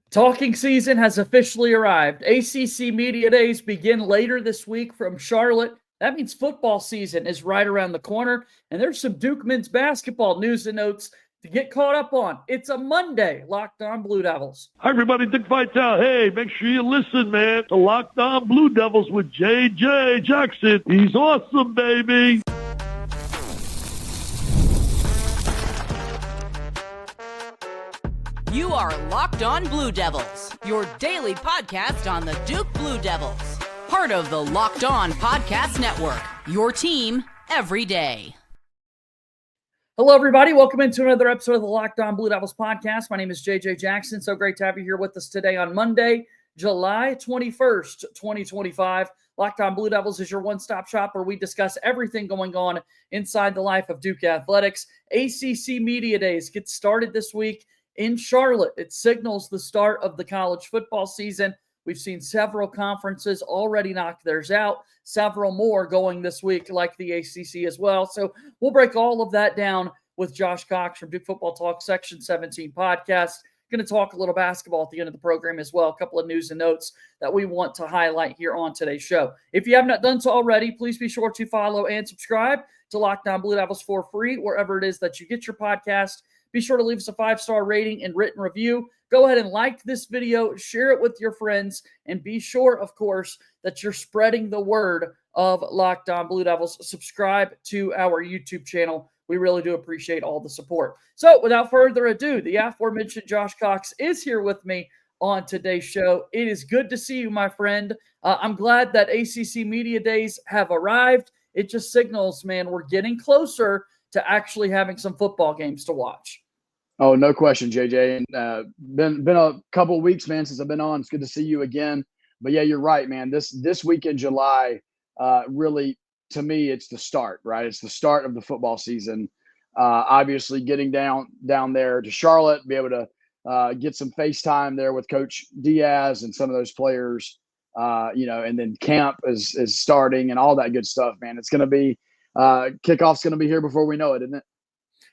Talking season has officially arrived. ACC Media Days begin later this week from Charlotte. That means football season is right around the corner, and there's some Duke men's basketball news and notes to get caught up on. It's a Monday, Locked On Blue Devils. Hi, everybody. Dick Vitale. Hey, make sure you listen, man, to Locked On Blue Devils with J.J. Jackson. He's awesome, baby. You are Locked On Blue Devils, your daily podcast on the Duke Blue Devils. Part of the Locked On Podcast Network, your team every day. Hello, everybody. Welcome into another episode of the Locked On Blue Devils podcast. My name is J.J. Jackson. So great to have you here with us today on Monday, July 21st, 2025. Locked On Blue Devils is your one-stop shop where we discuss everything going on inside the life of Duke athletics. ACC Media Days gets started this week in Charlotte. It signals the start of the college football season. We've seen several conferences already knock theirs out, several more going this week, like the ACC as well. So we'll break all of that down with Josh Cox from Duke Football Talk Section 17 podcast. Going to talk a little basketball at the end of the program as well. A couple of news and notes that we want to highlight here on today's show. If you have not done so already, please be sure to follow and subscribe to Locked On Blue Devils for free, wherever it is that you get your podcast. Be sure to leave us a 5-star rating and written review. Go ahead and like this video, share it with your friends, and be sure, of course, that you're spreading the word of Locked On Blue Devils. Subscribe to our YouTube channel. We really do appreciate all the support. So without further ado, the aforementioned Josh Cox is here with me on today's show. It is good to see you, my friend. I'm glad that ACC Media Days have arrived. It just signals, man, we're getting closer to actually having some football games to watch. Oh, no question, JJ. And been a couple of weeks, man, since I've been on. It's good to see you again. But yeah, you're right, man. This week in July, really, to me, it's the start, right? It's the start of the football season. Obviously, getting down there to Charlotte, be able to get some FaceTime there with Coach Diaz and some of those players, and then camp is starting and all that good stuff, man. It's going to be kickoff's going to be here before we know it, isn't it?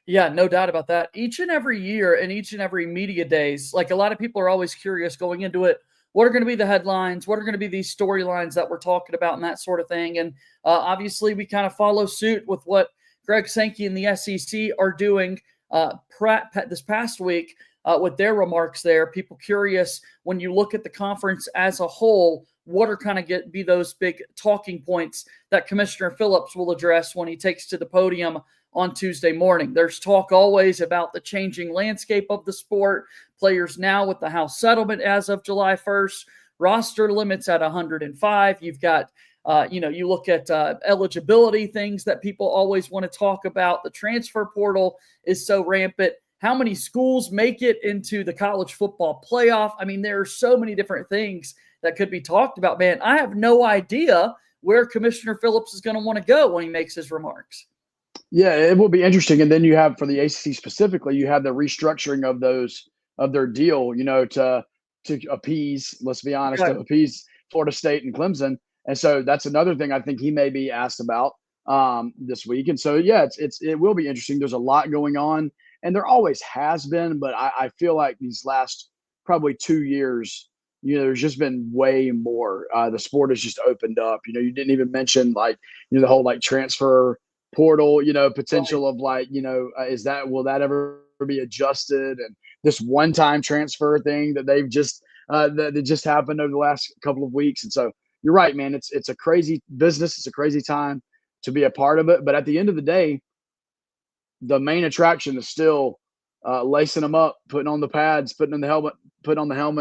Yeah, no doubt about that. Each and every year and each and every media days, like a lot of people are always curious going into it, what are going to be the headlines? What are going to be these storylines that we're talking about and that sort of thing? And obviously we kind of follow suit with what Greg Sankey and the SEC are doing this past week with their remarks there. People curious when you look at the conference as a whole, what are kind of be those big talking points that Commissioner Phillips will address when he takes to the podium on Tuesday morning. There's talk always about the changing landscape of the sport, players now with the House settlement as of July 1st, roster limits at 105. You've got, you look at eligibility things that people always want to talk about. The transfer portal is so rampant. How many schools make it into the college football playoff? I mean, there are so many different things that could be talked about, man. I have no idea where Commissioner Phillips is going to want to go when he makes his remarks. Yeah, it will be interesting. And then you have, for the ACC specifically, you have the restructuring of their deal, to appease, let's be honest, Right. to appease Florida State and Clemson. And so that's another thing I think he may be asked about this week. And so, yeah, it will be interesting. There's a lot going on, and there always has been, but I feel like these last probably 2 years, there's just been way more. The sport has just opened up. You didn't even mention the whole transfer portal, potential of will that ever be adjusted? And this one-time transfer thing that they've just that just happened over the last couple of weeks. And so you're right, man. It's a crazy business. It's a crazy time to be a part of it. But at the end of the day, the main attraction is still lacing them up, putting on the pads, putting on the helmet,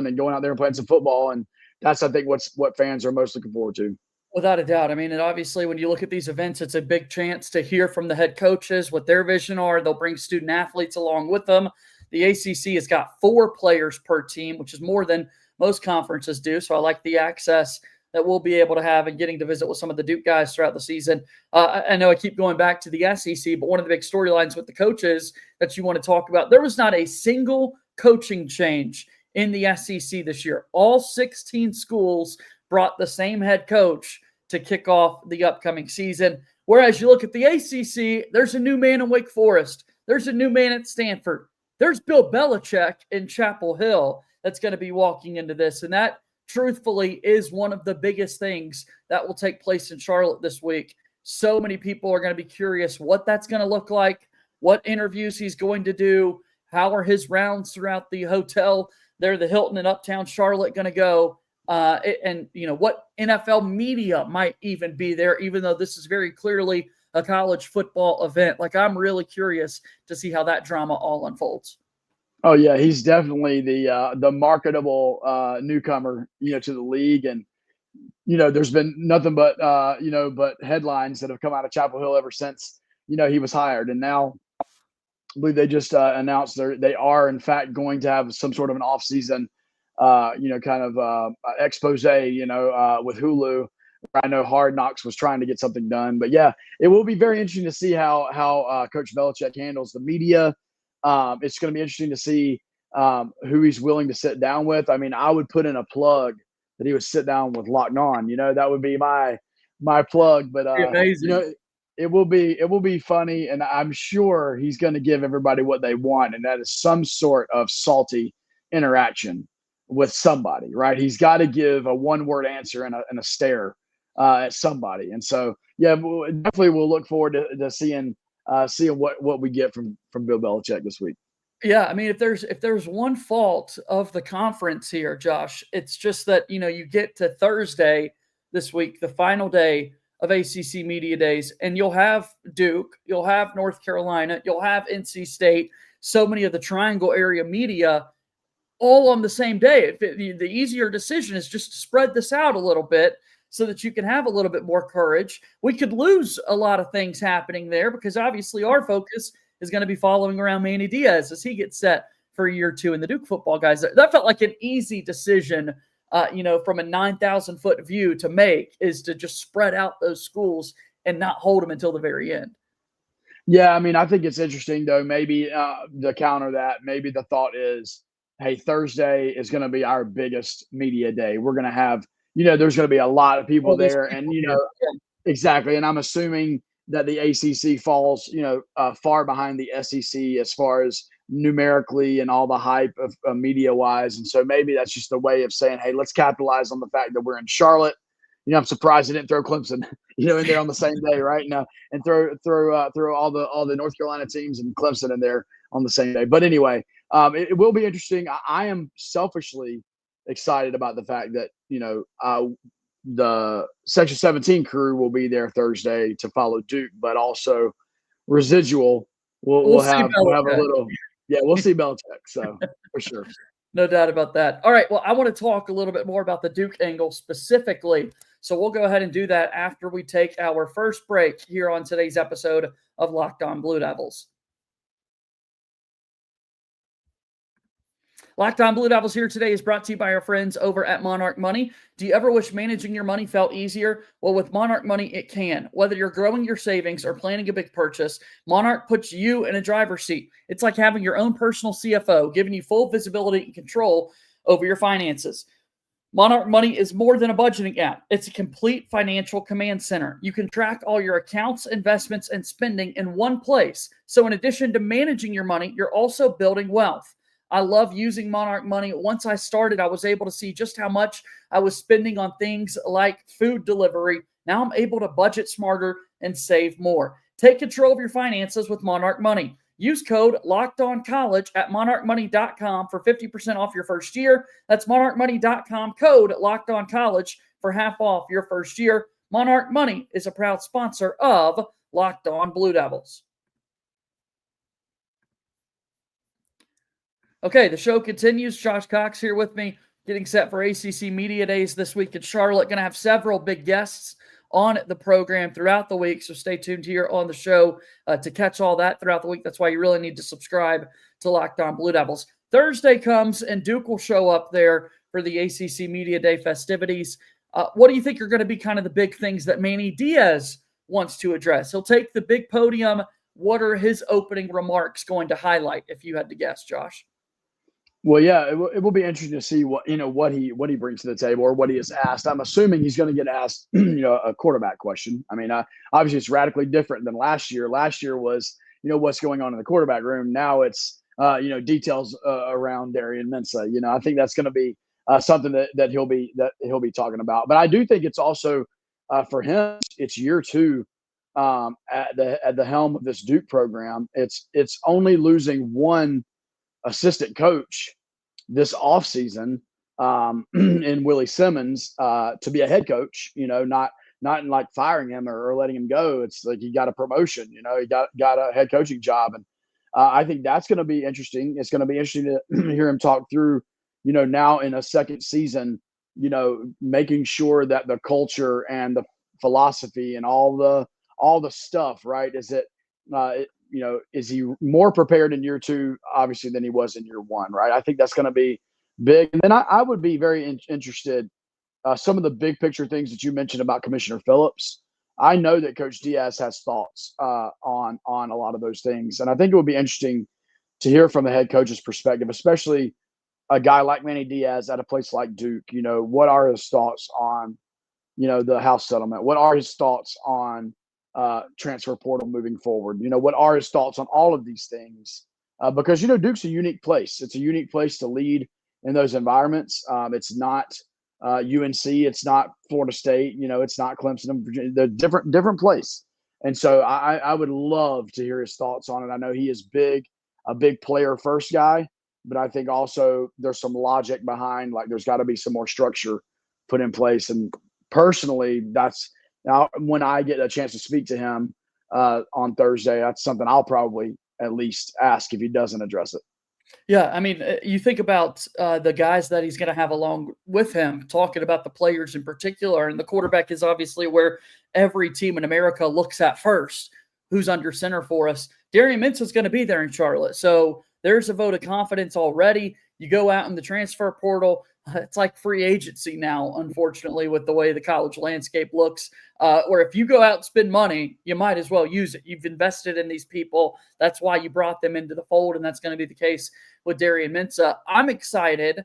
and going out there and playing some football. And that's, I think, what fans are most looking forward to. Without a doubt. I mean, and obviously when you look at these events, it's a big chance to hear from the head coaches what their vision are. They'll bring student athletes along with them. The ACC has got 4 players per team, which is more than most conferences do. So I like the access that we'll be able to have and getting to visit with some of the Duke guys throughout the season. I know I keep going back to the SEC, but one of the big storylines with the coaches that you want to talk about, there was not a single coaching change in the SEC this year. All 16 schools brought the same head coach to kick off the upcoming season. Whereas you look at the ACC, there's a new man in Wake Forest. There's a new man at Stanford. there's Bill Belichick in Chapel Hill that's going to be walking into this. And that, truthfully, is one of the biggest things that will take place in Charlotte this week. So many people are going to be curious what that's going to look like, what interviews he's going to do, how are his rounds throughout the hotel there, the Hilton in Uptown Charlotte, going to go, and what NFL media might even be there, even though this is very clearly a college football event. Like, I'm really curious to see how that drama all unfolds. Oh yeah, he's definitely the marketable newcomer, to the league, and there's been nothing but but headlines that have come out of Chapel Hill ever since he was hired, and now I believe they just announced they are in fact going to have some sort of an off-season, expose, with Hulu. I know Hard Knocks was trying to get something done, but yeah, it will be very interesting to see how Coach Belichick handles the media. It's going to be interesting to see who he's willing to sit down with. I mean, I would put in a plug that he would sit down with Locked On. That would be my plug. But it will be funny, and I'm sure he's going to give everybody what they want, and that is some sort of salty interaction with somebody, right? He's got to give a one-word answer and a stare at somebody. And so, yeah, definitely we'll look forward to seeing what we get from Bill Belichick this week. Yeah, I mean, if there's one fault of the conference here, Josh, it's just that, you get to Thursday this week, the final day of ACC Media Days, and you'll have Duke, you'll have North Carolina, you'll have NC State, so many of the Triangle area media all on the same day. The easier decision is just to spread this out a little bit so that you can have a little bit more courage. We could lose a lot of things happening there because obviously our focus is going to be following around Manny Diaz as he gets set for year 2 and the Duke football guys. That felt like an easy decision, from a 9,000-foot view to make, is to just spread out those schools and not hold them until the very end. Yeah, I mean, I think it's interesting, though, maybe to counter that, maybe the thought is, hey, Thursday is going to be our biggest media day. We're going to have, there's going to be a lot of people there. And, exactly. And I'm assuming that the ACC falls, far behind the SEC as far as numerically and all the hype of media wise. And so maybe that's just a way of saying, hey, let's capitalize on the fact that we're in Charlotte. I'm surprised they didn't throw Clemson, in there on the same day, right? Now, and throw all the North Carolina teams and Clemson in there on the same day. But anyway, it will be interesting. I am selfishly excited about the fact that the Section 17 crew will be there Thursday to follow Duke, but also Residual we'll have a little. Yeah, we'll see Belichick. So for sure. No doubt about that. All right. Well, I want to talk a little bit more about the Duke angle specifically. So we'll go ahead and do that after we take our first break here on today's episode of Locked On Blue Devils. Locked On Blue Devils here today is brought to you by our friends over at Monarch Money. Do you ever wish managing your money felt easier? Well, with Monarch Money, it can. Whether you're growing your savings or planning a big purchase, Monarch puts you in a driver's seat. It's like having your own personal CFO, giving you full visibility and control over your finances. Monarch Money is more than a budgeting app. It's a complete financial command center. You can track all your accounts, investments, and spending in one place. So in addition to managing your money, you're also building wealth. I love using Monarch Money. Once I started, I was able to see just how much I was spending on things like food delivery. Now I'm able to budget smarter and save more. Take control of your finances with Monarch Money. Use code LOCKEDONCOLLEGE at monarchmoney.com for 50% off your first year. That's monarchmoney.com, code LOCKEDONCOLLEGE for half off your first year. Monarch Money is a proud sponsor of Locked On Blue Devils. Okay, the show continues. Josh Cox here with me, getting set for ACC Media Days this week in Charlotte. Going to have several big guests on the program throughout the week, so stay tuned here on the show to catch all that throughout the week. That's why you really need to subscribe to Locked On Blue Devils. Thursday comes, and Duke will show up there for the ACC Media Day festivities. What do you think are going to be kind of the big things that Manny Diaz wants to address? He'll take the big podium. What are his opening remarks going to highlight, if you had to guess, Josh? Well, yeah, it will be interesting to see what he brings to the table or what he is asked. I'm assuming he's going to get asked, a quarterback question. I mean, obviously it's radically different than last year. Last year was, what's going on in the quarterback room. Now it's details around Darian Mensah. I think that's going to be something that he'll be talking about. But I do think it's also for him, it's year two at the helm of this Duke program. It's only losing one assistant coach this offseason in Willie Simmons to be a head coach, not in like firing him or letting him go. It's like he got a promotion, he got a head coaching job. And I think that's going to be interesting. It's going to be interesting to hear him talk through, now in a second season, making sure that the culture and the philosophy and all the stuff, right, is it, is he more prepared in year two, obviously, than he was in year one, right? I think that's going to be big. And then I would be very interested, some of the big picture things that you mentioned about Commissioner Phillips. I know that Coach Diaz has thoughts on a lot of those things. And I think it would be interesting to hear from the head coach's perspective, especially a guy like Manny Diaz at a place like Duke. What are his thoughts on, the house settlement? What are his thoughts on transfer portal moving forward? What are his thoughts on all of these things? Because, Duke's a unique place. It's a unique place to lead in those environments. It's not UNC, it's not Florida State, it's not Clemson, Virginia. They're different place. And so I would love to hear his thoughts on it. I know he is a big player first guy, but I think also there's some logic behind, like there's got to be some more structure put in place. And personally, that's now when I get a chance to speak to him on Thursday, that's something I'll probably at least ask if he doesn't address it. Yeah, I mean, you think about the guys that he's going to have along with him, talking about the players in particular, and the quarterback is obviously where every team in America looks at first. Who's under center for us? Darian Mensah is going to be there in Charlotte, so there's a vote of confidence already. You go out in the transfer portal, it's like free agency now, unfortunately, with the way the college landscape looks, where if you go out and spend money, you might as well use it. You've invested in these people. That's why you brought them into the fold, and that's going to be the case with Darian Mensah. I'm excited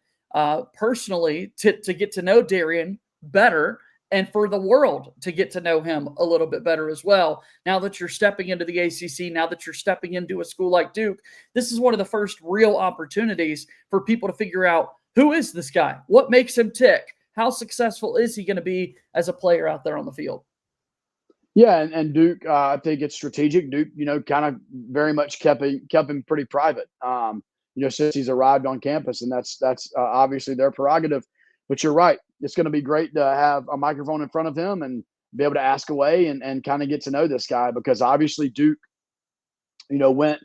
personally to get to know Darian better and for the world to get to know him a little bit better as well. Now that you're stepping into the ACC, now that you're stepping into a school like Duke, this is one of the first real opportunities for people to figure out, who is this guy? What makes him tick? How successful is he going to be as a player out there on the field? Yeah, and Duke, I think it's strategic. Duke, kind of very much kept him pretty private, since he's arrived on campus, and that's obviously their prerogative. But you're right. It's going to be great to have a microphone in front of him and be able to ask away and kind of get to know this guy, because obviously Duke, went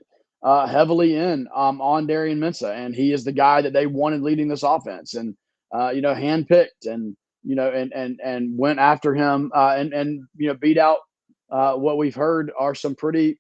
heavily in on Darian Mensah, and he is the guy that they wanted leading this offense, and handpicked, and and went after him, and beat out what we've heard are some pretty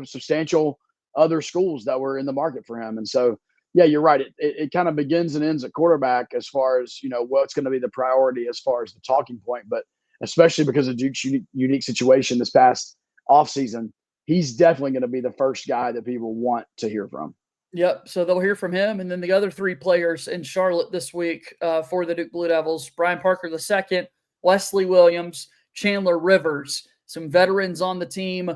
substantial other schools that were in the market for him. And so, yeah, you're right. It kind of begins and ends at quarterback as far as what's going to be the priority as far as the talking point, but especially because of Duke's unique situation this past offseason, he's definitely going to be the first guy that people want to hear from. Yep. So they'll hear from him. And then the other three players in Charlotte this week for the Duke Blue Devils: Brian Parker II, Wesley Williams, Chandler Rivers, some veterans on the team.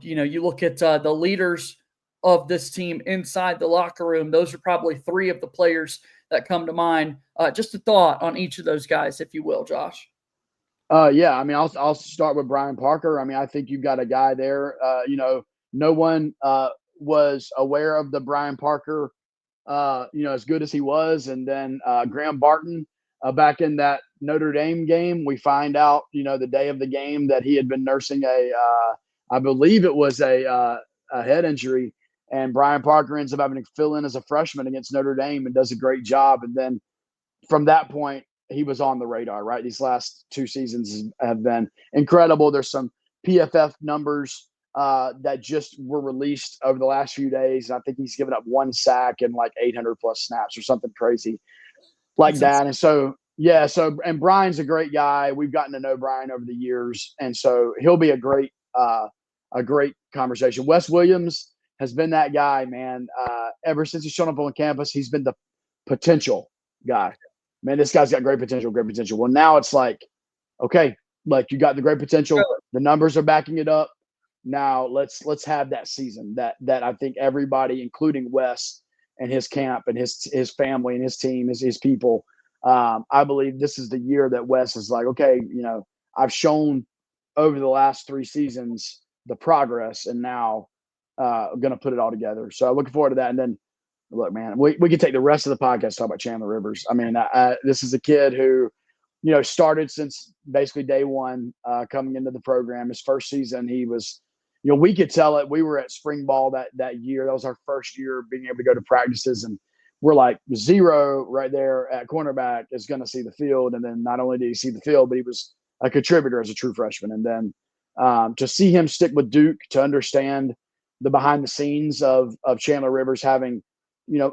You look at the leaders of this team inside the locker room. Those are probably three of the players that come to mind. Just a thought on each of those guys, if you will, Josh. Yeah, I mean, I'll start with Brian Parker. I mean, I think you've got a guy there. No one was aware of the Brian Parker, as good as he was. And then Graham Barton, back in that Notre Dame game, we find out, the day of the game that he had been nursing I believe it was a head injury. And Brian Parker ends up having to fill in as a freshman against Notre Dame and does a great job. And then from that point, he was on the radar, right? These last two seasons have been incredible. There's some PFF numbers that just were released over the last few days. And I think he's given up one sack and like 800 plus snaps or something crazy like that. And so, yeah, and Brian's a great guy. We've gotten to know Brian over the years. And so he'll be a great conversation. Wes Williams has been that guy, man. Ever since he's shown up on campus, he's been the potential guy. Man, this guy's got great potential. Well, now it's like, okay, like you got the great potential. The numbers are backing it up. Now let's have that season that I think everybody, including Wes and his camp and his family and his team, his people. I believe this is the year that Wes is like, okay, I've shown over the last 3 seasons the progress, and now I'm going to put it all together. So I'm looking forward to that. And then, look, man, we could take the rest of the podcast to talk about Chandler Rivers. I mean, this is a kid who, started since basically day one coming into the program. His first season, he was, we could tell it. We were at spring ball that year. That was our first year being able to go to practices, and we're like, Zero right there at cornerback is going to see the field. And then not only did he see the field, but he was a contributor as a true freshman. And then to see him stick with Duke, to understand the behind the scenes of Chandler Rivers having,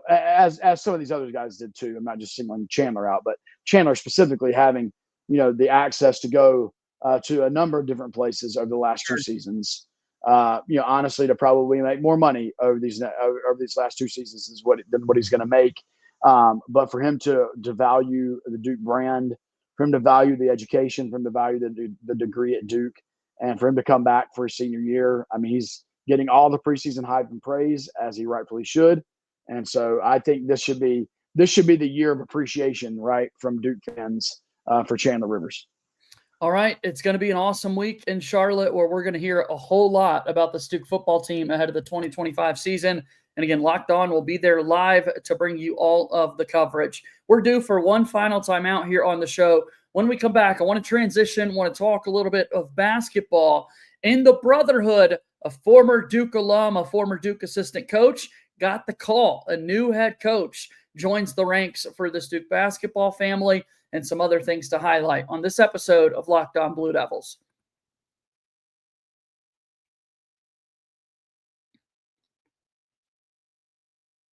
as some of these other guys did too. I'm not just singling Chandler out, but Chandler specifically having, the access to go to a number of different places over the last 2 seasons. Honestly, to probably make more money over these last 2 seasons than what he's going to make. But for him to value the Duke brand, for him to value the education, for him to value the degree at Duke, and for him to come back for his senior year, I mean, he's getting all the preseason hype and praise, as he rightfully should. And so I think this should be the year of appreciation, right, from Duke fans for Chandler Rivers. All right, it's going to be an awesome week in Charlotte where we're going to hear a whole lot about the Duke football team ahead of the 2025 season. And again, Locked On will be there live to bring you all of the coverage. We're due for one final timeout here on the show. When we come back, I want to talk a little bit of basketball. In the Brotherhood, a former Duke alum, a former Duke assistant coach, got the call. A new head coach joins the ranks for this Duke basketball family, and some other things to highlight on this episode of Locked On Blue Devils.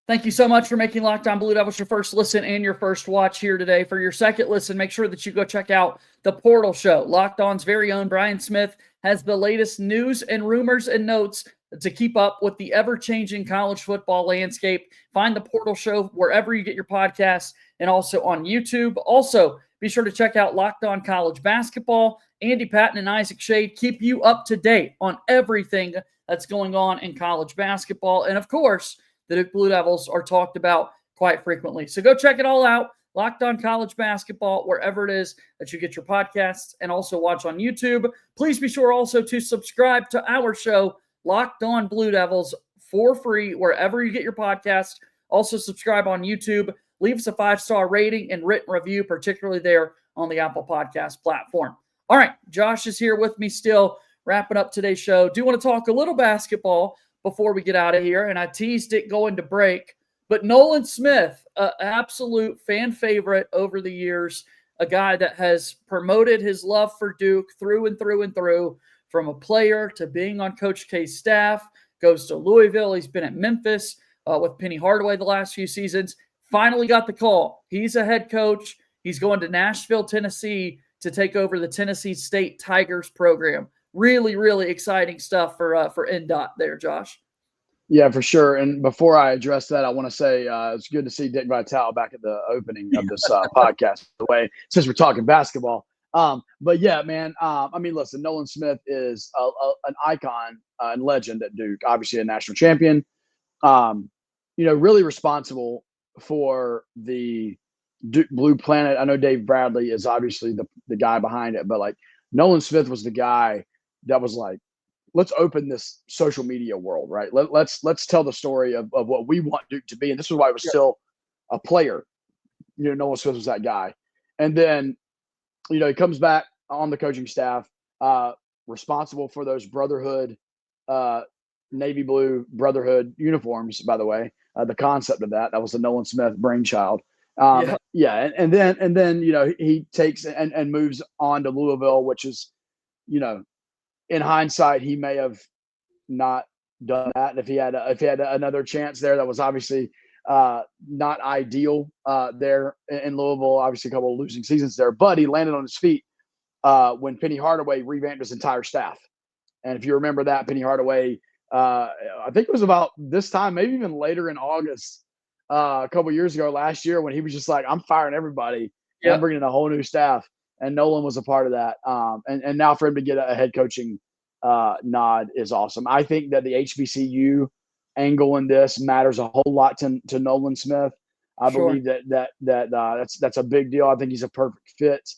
Thank you so much for making Locked On Blue Devils your first listen and your first watch here today. For your second listen, make sure that you go check out The Portal Show. Locked On's very own Brian Smith has the latest news and rumors and notes to keep up with the ever-changing college football landscape. Find The Portal Show wherever you get your podcasts and also on YouTube. Also, be sure to check out Locked On College Basketball. Andy Patton and Isaac Shade keep you up to date on everything that's going on in college basketball. And of course, the Duke Blue Devils are talked about quite frequently. So go check it all out. Locked On College Basketball, wherever it is that you get your podcasts, and also watch on YouTube. Please be sure also to subscribe to our show, Locked On Blue Devils, for free wherever you get your podcast. Also subscribe on YouTube. Leave us a 5-star rating and written review, particularly there on the Apple Podcast platform. All right, Josh is here with me still, wrapping up today's show. Do want to talk a little basketball before we get out of here, and I teased it going to break. But Nolan Smith, an absolute fan favorite over the years, a guy that has promoted his love for Duke through and through and through, from a player to being on Coach K's staff, goes to Louisville. He's been at Memphis with Penny Hardaway the last few seasons. Finally got the call. He's a head coach. He's going to Nashville, Tennessee to take over the Tennessee State Tigers program. Really, really exciting stuff for NDOT there, Josh. Yeah, for sure. And before I address that, I want to say it's good to see Dick Vitale back at the opening of this podcast, the way, since we're talking basketball. But yeah, man, I mean, listen, Nolan Smith is an icon and legend at Duke, obviously a national champion, really responsible for the Duke Blue Planet. I know Dave Bradley is obviously the guy behind it, but like Nolan Smith was the guy that was like, let's open this social media world, right? Let's tell the story of what we want Duke to be. And this is why it was still a player. Nolan Smith was that guy. And then, he comes back on the coaching staff, responsible for those Brotherhood, navy blue Brotherhood uniforms, by the way. The concept of that was the Nolan Smith brainchild. And then he takes and moves on to Louisville, which is, in hindsight, he may have not done that. And if he had another chance there, that was obviously not ideal there in Louisville. Obviously, a couple of losing seasons there, but he landed on his feet when Penny Hardaway revamped his entire staff. And if you remember that, Penny Hardaway, I think it was about this time, maybe even later in August, a couple years ago, last year, when he was just like, I'm firing everybody. Yep. I'm bringing in a whole new staff. And Nolan was a part of that. And now for him to get a head coaching nod is awesome. I think that the HBCU angle in this matters a whole lot to Nolan Smith. I Sure. believe that's a big deal. I think he's a perfect fit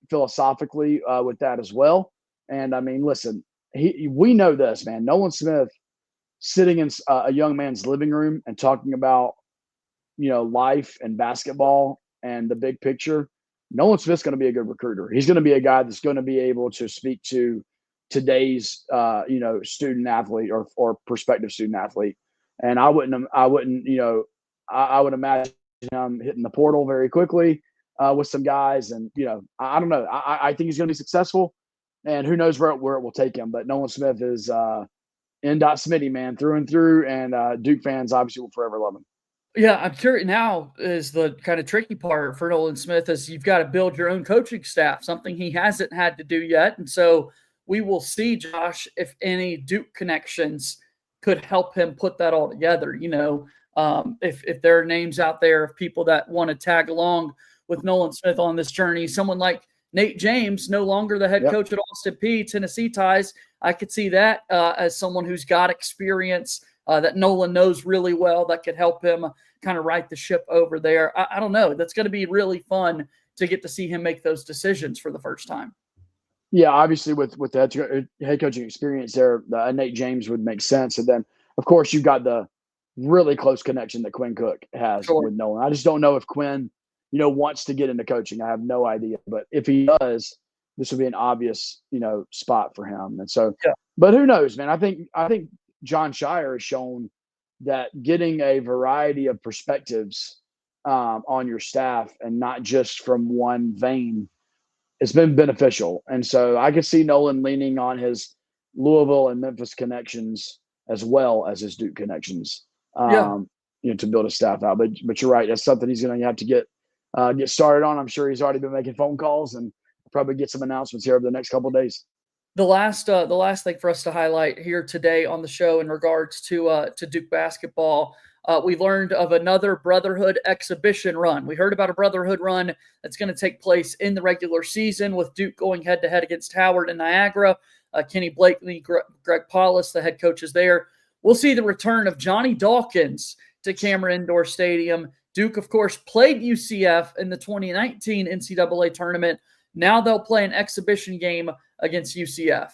philosophically with that as well. And I mean, listen, we know this, man. Nolan Smith sitting in a young man's living room and talking about, life and basketball and the big picture. Nolan Smith's going to be a good recruiter. He's going to be a guy that's going to be able to speak to today's, student athlete or prospective student athlete. And I would imagine him hitting the portal very quickly with some guys. And, I don't know. I think he's going to be successful, and who knows where it will take him. But Nolan Smith is Smitty, man, through and through. And Duke fans obviously will forever love him. Yeah, I'm curious now is the kind of tricky part for Nolan Smith is you've got to build your own coaching staff, something he hasn't had to do yet. And so we will see, Josh, if any Duke connections could help him put that all together. If there are names out there of people that want to tag along with Nolan Smith on this journey, someone like Nate James, no longer the head coach at Austin Peay, Tennessee ties. I could see that as someone who's got experience that Nolan knows really well that could help him kind of right the ship over there. I don't know. That's going to be really fun to get to see him make those decisions for the first time. Yeah, obviously with the head coaching experience there, Nate James would make sense. And then, of course, you've got the really close connection that Quinn Cook has with Nolan. I just don't know if Quinn, wants to get into coaching. I have no idea. But if he does, this would be an obvious, spot for him. And so, but who knows, man? I think John Shire has shown that getting a variety of perspectives on your staff and not just from one vein, it's been beneficial. And so I could see Nolan leaning on his Louisville and Memphis connections as well as his Duke connections, to build a staff out. But you're right. That's something he's going to have to get started on. I'm sure he's already been making phone calls and probably get some announcements here over the next couple of days. The last thing for us to highlight here today on the show in regards to Duke basketball, we learned of another Brotherhood exhibition run. We heard about a Brotherhood run that's going to take place in the regular season with Duke going head-to-head against Howard and Niagara. Kenny Blakely, Greg Paulus, the head coaches there. We'll see the return of Johnny Dawkins to Cameron Indoor Stadium. Duke, of course, played UCF in the 2019 NCAA tournament. Now they'll play an exhibition game against UCF.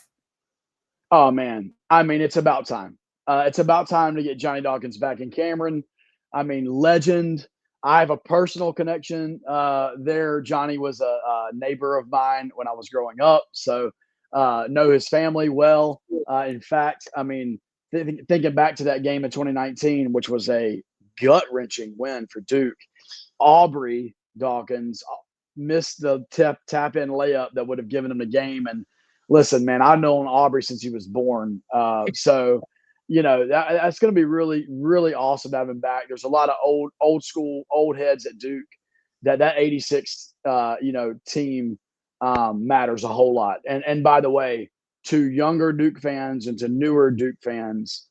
Oh, man. I mean, it's about time. It's about time to get Johnny Dawkins back in Cameron. I mean, legend. I have a personal connection there. Johnny was a neighbor of mine when I was growing up, so know his family well. In fact, I mean, thinking back to that game in 2019, which was a gut-wrenching win for Duke, Aubrey Dawkins missed the tap-in layup that would have given him the game. And listen, man, I've known Aubrey since he was born. So, that's going to be really, really awesome to have him back. There's a lot of old school, old heads at Duke that 86, team matters a whole lot. And by the way, to younger Duke fans and to newer Duke fans,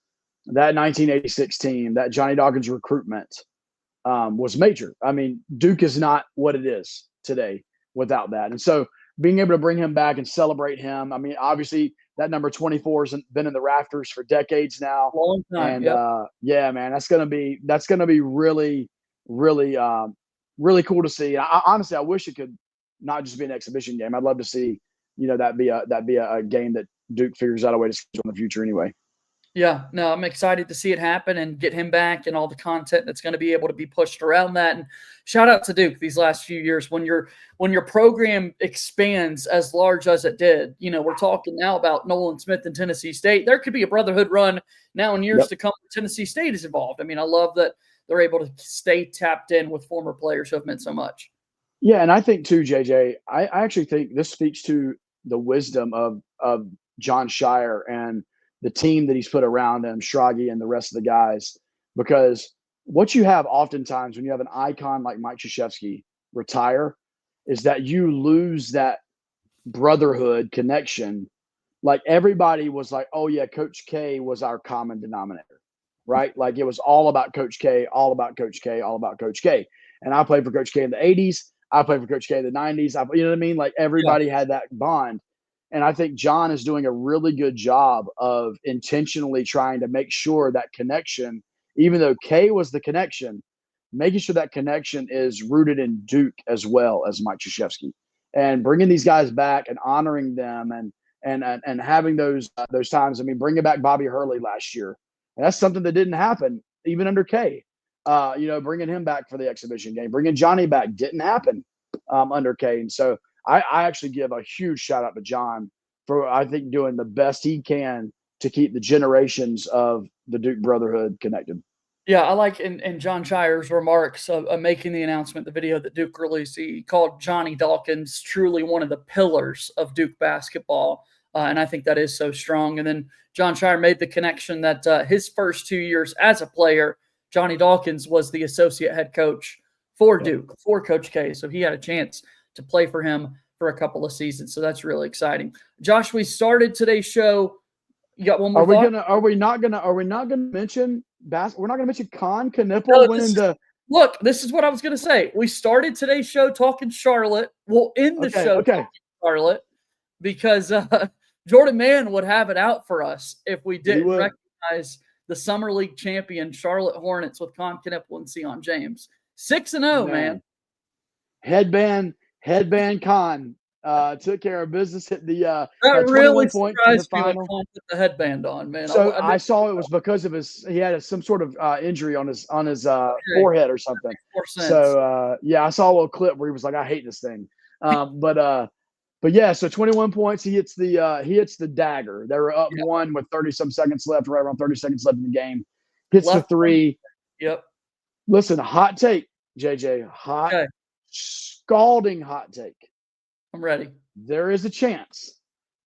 that 1986 team, that Johnny Dawkins recruitment was major. I mean, Duke is not what it is today without that. And so being able to bring him back and celebrate him, I mean, obviously that number 24 has been in the rafters for decades now. Long time. And yeah, man, that's going to be really, really, really cool to see. Honestly, I wish it could not just be an exhibition game. I'd love to see, that be a game that Duke figures out a way to schedule in the future anyway. Yeah, no, I'm excited to see it happen and get him back and all the content that's going to be able to be pushed around that. And shout out to Duke these last few years when your program expands as large as it did. We're talking now about Nolan Smith and Tennessee State. There could be a Brotherhood run now in years to come. Tennessee State is involved. I mean, I love that they're able to stay tapped in with former players who have meant so much. Yeah, and I think too, JJ, I actually think this speaks to the wisdom of John Shire and the team that he's put around him, Shragi and the rest of the guys, because what you have oftentimes when you have an icon like Mike Krzyzewski retire is that you lose that brotherhood connection. Like everybody was like, oh yeah, Coach K was our common denominator, right? Like it was all about Coach K, all about Coach K, all about Coach K. And I played for Coach K in the 80s. I played for Coach K in the 90s. You know what I mean? Like everybody had that bond. And I think John is doing a really good job of intentionally trying to make sure that connection, even though K was the connection, making sure that connection is rooted in Duke as well as Mike Krzyzewski, and bringing these guys back and honoring them and having those times. I mean, bringing back Bobby Hurley last year, and that's something that didn't happen even under K. Bringing him back for the exhibition game, bringing Johnny back didn't happen under K. And so I actually give a huge shout out to John for, I think, doing the best he can to keep the generations of the Duke Brotherhood connected. Yeah, I like in John Shire's remarks of making the announcement, the video that Duke released, he called Johnny Dawkins truly one of the pillars of Duke basketball. And I think that is so strong. And then John Shire made the connection that his first 2 years as a player, Johnny Dawkins was the associate head coach for Duke, for Coach K. So he had a chance to play for him for a couple of seasons. So that's really exciting. Josh, we started today's show. You got one more thought? Are we not gonna mention we're not gonna mention Con Knipple winning the Look, this is what I was gonna say. We started today's show talking Charlotte. We'll end the show talking Charlotte because Jordan Mann would have it out for us if we didn't recognize the Summer League champion Charlotte Hornets with Con Knipple and Sion James. 6-0, man. Headband Con took care of business. Hit the that really 21 points surprised in me the when final. Con put the headband on, man. So I saw it was because of he had some sort of injury on his forehead or something. So I saw a little clip where he was like, "I hate this thing," but yeah. So 21 points. He hits the dagger. They were up one with 30-some seconds left, right around 30 seconds left in the game. Hits the three. Yep. Listen, hot take, JJ. Scalding hot take. I'm ready. There is a chance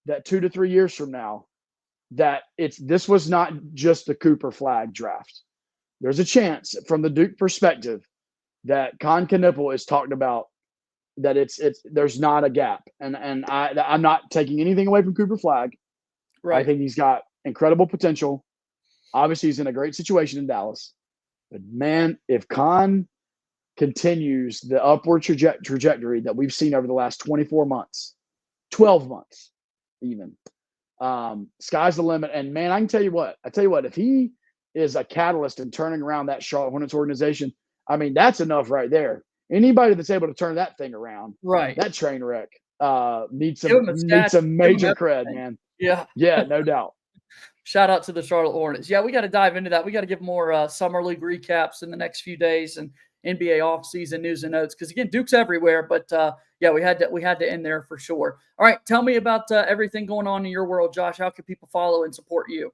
that 2 to 3 years from now that this was not just the Cooper flag draft. There's a chance from the Duke perspective that Con Knipple is talked about, that there's not a gap. And I'm not taking anything away from Cooper Flag. Right. I think he's got incredible potential. Obviously, he's in a great situation in Dallas. But man, if Con continues the upward trajectory that we've seen over the last 24 months, 12 months even, sky's the limit. And man, I tell you what, if he is a catalyst in turning around that Charlotte Hornets organization, I mean, that's enough right there. Anybody that's able to turn that thing around, right, that train wreck, needs some major cred, man. Yeah, no doubt. Shout out to the Charlotte Hornets. Yeah, we got to dive into that. We got to give more Summer League recaps in the next few days and NBA offseason news and notes, because again, Duke's everywhere. But we had to end there for sure. All right, tell me about everything going on in your world, Josh. How can people follow and support you?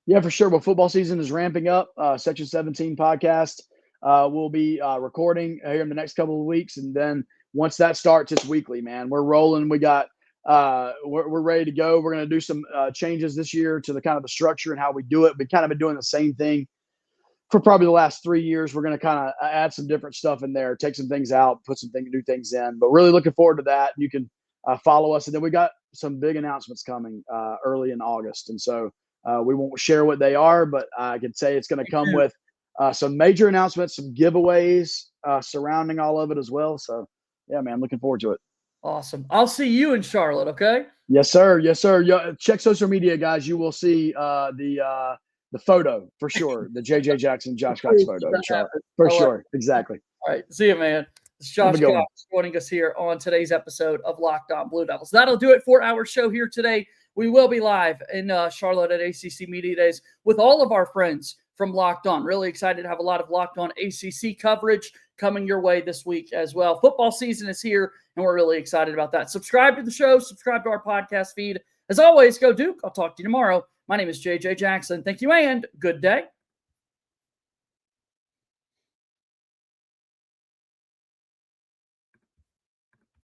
Yeah, for sure. Well, football season is ramping up. Section 17 podcast. We'll be recording here in the next couple of weeks, and then once that starts, it's weekly. Man, we're rolling. We got we're ready to go. We're going to do some changes this year to the kind of the structure and how we do it. We've kind of been doing the same thing for probably the last 3 years. We're going to kind of add some different stuff in there, take some things out, put some new things in. But really looking forward to that. You can follow us, and then we got some big announcements coming early in August, and so we won't share what they are, but I can say it's going to come with some major announcements, some giveaways surrounding all of it as well. So, yeah, man, looking forward to it. Awesome. I'll see you in Charlotte, okay? Yes, sir. Yes, sir. Check social media, guys. You will see the photo for sure, the JJ Jackson, Josh Cox photo in Charlotte. For sure. Exactly. All right. See you, man. It's Josh Cox joining us here on today's episode of Locked On Blue Devils. That'll do it for our show here today. We will be live in Charlotte at ACC Media Days with all of our friends from Locked On. Really excited to have a lot of Locked On ACC coverage coming your way this week as well. Football season is here, and we're really excited about that. Subscribe to the show. Subscribe to our podcast feed. As always, go Duke. I'll talk to you tomorrow. My name is JJ Jackson. Thank you, and good day.